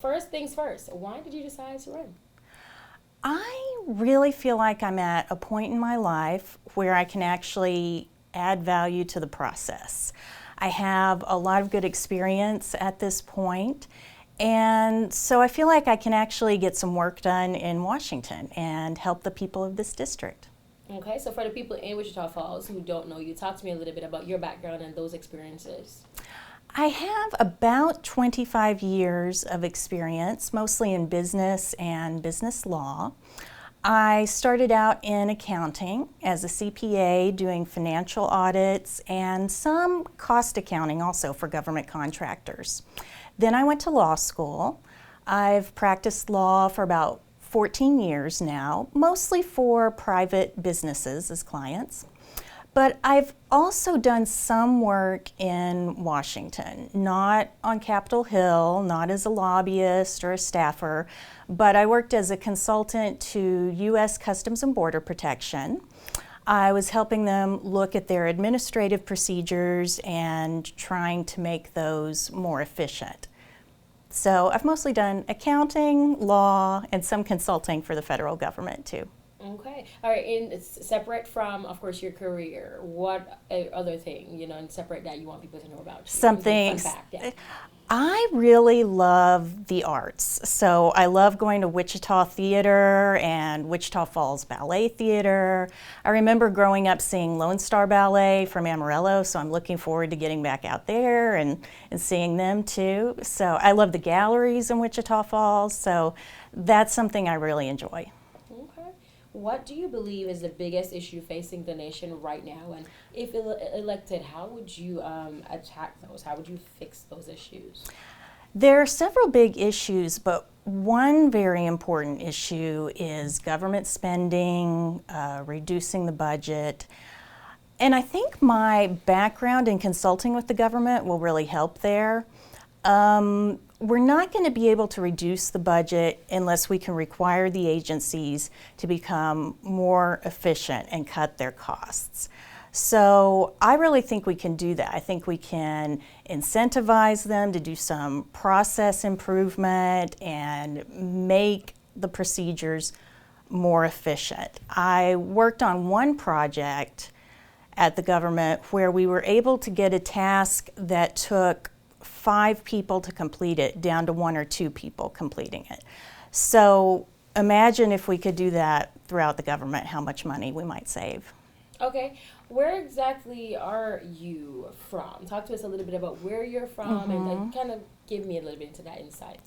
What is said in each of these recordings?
First things first, why did you decide to run? I really feel like I'm at a point in my life where I can actually add value to the process. I have a lot of good experience at this point, and so I feel like I can actually get some work done in Washington and help the people of this district. Okay, so for the people in Wichita Falls who don't know you, talk to me a little bit about your background and those experiences. I have about 25 years of experience, mostly in business and business law. I started out in accounting as a CPA, doing financial audits and some cost accounting also for government contractors. Then I went to law school. I've practiced law for about 14 years now, mostly for private businesses as clients. But I've also done some work in Washington, not on Capitol Hill, not as a lobbyist or a staffer, but I worked as a consultant to U.S. Customs and Border Protection. I was helping them look at their administrative procedures and trying to make those more efficient. So I've mostly done accounting, law, and some consulting for the federal government too. Okay, all right, and it's separate from, of course, your career. What other thing, and separate that you want people to know about you? Something. Fun fact, yeah. I really love the arts. So I love going to Wichita Theater and Wichita Falls Ballet Theater. I remember growing up seeing Lone Star Ballet from Amarillo, so I'm looking forward to getting back out there and seeing them too. So I love the galleries in Wichita Falls, so that's something I really enjoy. Okay. What do you believe is the biggest issue facing the nation right now? And if elected, how would you attack those? How would you fix those issues? There are several big issues, but one very important issue is government spending, reducing the budget. And I think my background in consulting with the government will really help there. We're not going to be able to reduce the budget unless we can require the agencies to become more efficient and cut their costs. So I really think we can do that. I think we can incentivize them to do some process improvement and make the procedures more efficient. I worked on one project at the government where we were able to get a task that took 5 people to complete it down to 1 or 2 people completing it. So imagine if we could do that throughout the government, how much money we might save. Okay, where exactly are you from? Talk to us a little bit about where you're from and kind of give me a little bit into that insight.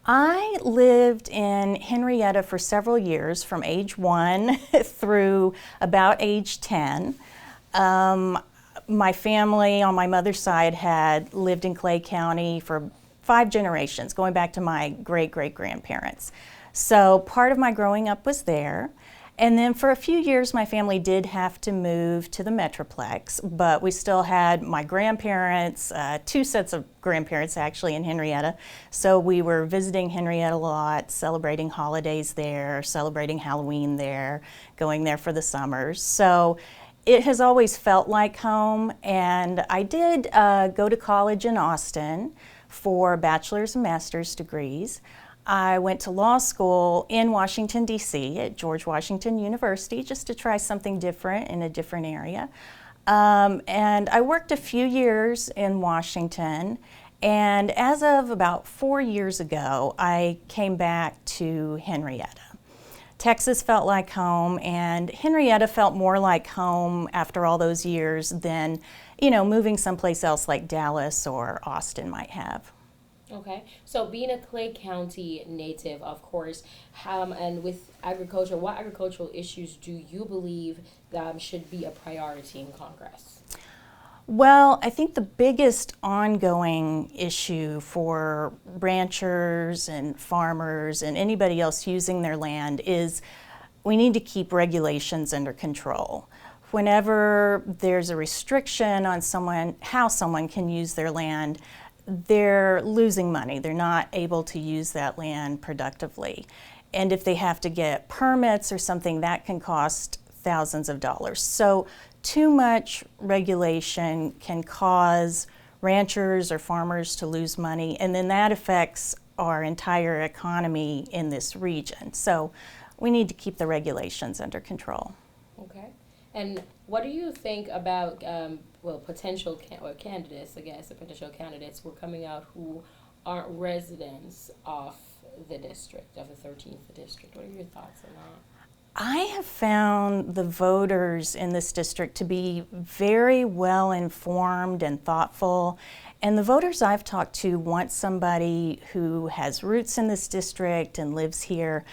I lived in Henrietta for several years, from age 1 through about age 10. My family on my mother's side had lived in Clay County for 5 generations, going back to my great-great-grandparents. So part of my growing up was there. And then for a few years, my family did have to move to the Metroplex, but we still had my grandparents, 2 sets of grandparents actually in Henrietta. So we were visiting Henrietta a lot, celebrating holidays there, celebrating Halloween there, going there for the summers. So it has always felt like home, and I did go to college in Austin for bachelor's and master's degrees. I went to law school in Washington, D.C. at George Washington University just to try something different in a different area. And I worked a few years in Washington, and as of about 4 years ago, I came back to Henrietta. Texas felt like home, and Henrietta felt more like home after all those years than, moving someplace else like Dallas or Austin might have. Okay, so being a Clay County native, of course, and with agriculture, what agricultural issues do you believe should be a priority in Congress? Well, I think the biggest ongoing issue for ranchers and farmers and anybody else using their land is we need to keep regulations under control. Whenever there's a restriction on how someone can use their land, they're losing money. They're not able to use that land productively. And if they have to get permits or something, that can cost thousands of dollars. So too much regulation can cause ranchers or farmers to lose money, and then that affects our entire economy in this region. So we need to keep the regulations under control. Okay. And what do you think about, potential candidates, I guess, the potential candidates who are coming out who aren't residents of the district, of the 13th district? What are your thoughts on that? I have found the voters in this district to be very well informed and thoughtful. And the voters I've talked to want somebody who has roots in this district and lives here.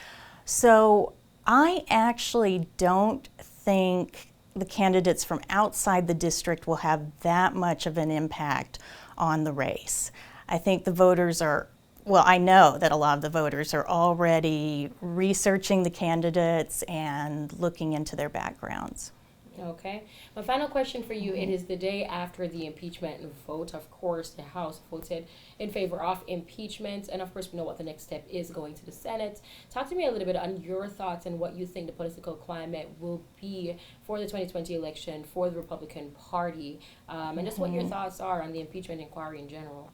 So I actually don't think the candidates from outside the district will have that much of an impact on the race. I think the voters are, well, I know that a lot of the voters are already researching the candidates and looking into their backgrounds. Okay. My final question for you, it is the day after the impeachment vote. Of course, the House voted in favor of impeachment, and of course, we know what the next step is going to the Senate. Talk to me a little bit on your thoughts and what you think the political climate will be for the 2020 election for the Republican Party, and just what your thoughts are on the impeachment inquiry in general.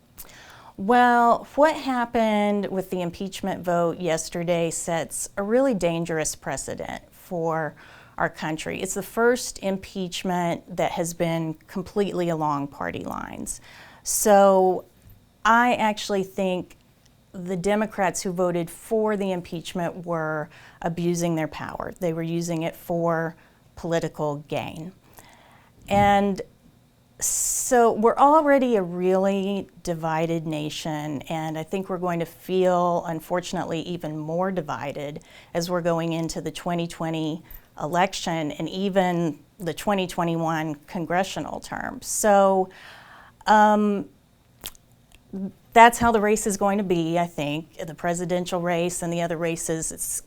Well, what happened with the impeachment vote yesterday sets a really dangerous precedent for our country. It's the first impeachment that has been completely along party lines. So I actually think the Democrats who voted for the impeachment were abusing their power. They were using it for political gain. And so we're already a really divided nation, and I think we're going to feel, unfortunately, even more divided as we're going into the 2020 election and even the 2021 congressional term. So that's how the race is going to be, I think. The presidential race and the other races, it's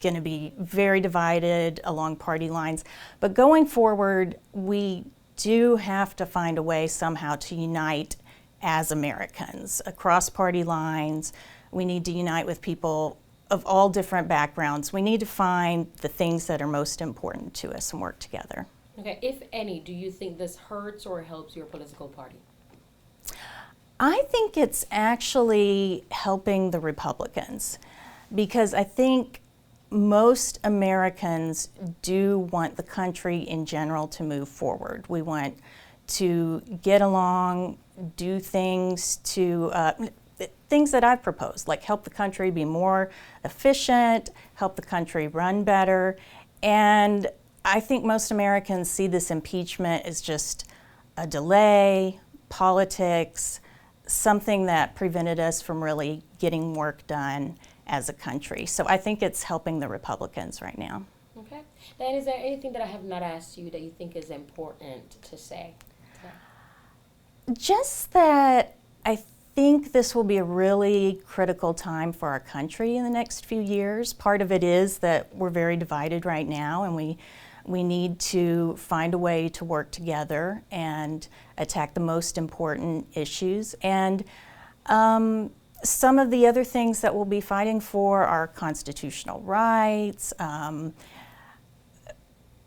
going to be very divided along party lines. But going forward, we do have to find a way somehow to unite as Americans across party lines. We need to unite with people of all different backgrounds. We need to find the things that are most important to us and work together. Okay, if any, do you think this hurts or helps your political party? I think it's actually helping the Republicans, because I think most Americans do want the country in general to move forward. We want to get along, do things things that I've proposed, like help the country be more efficient, help the country run better. And I think most Americans see this impeachment as just a delay, politics, something that prevented us from really getting work done as a country. So I think it's helping the Republicans right now. Okay. And is there anything that I have not asked you that you think is important to say? Just that I think this will be a really critical time for our country in the next few years. Part of it is that we're very divided right now, and we need to find a way to work together and attack the most important issues. And some of the other things that we'll be fighting for are constitutional rights,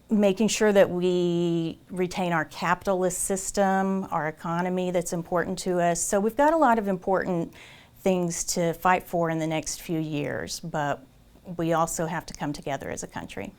making sure that we retain our capitalist system, our economy that's important to us. So we've got a lot of important things to fight for in the next few years, but we also have to come together as a country.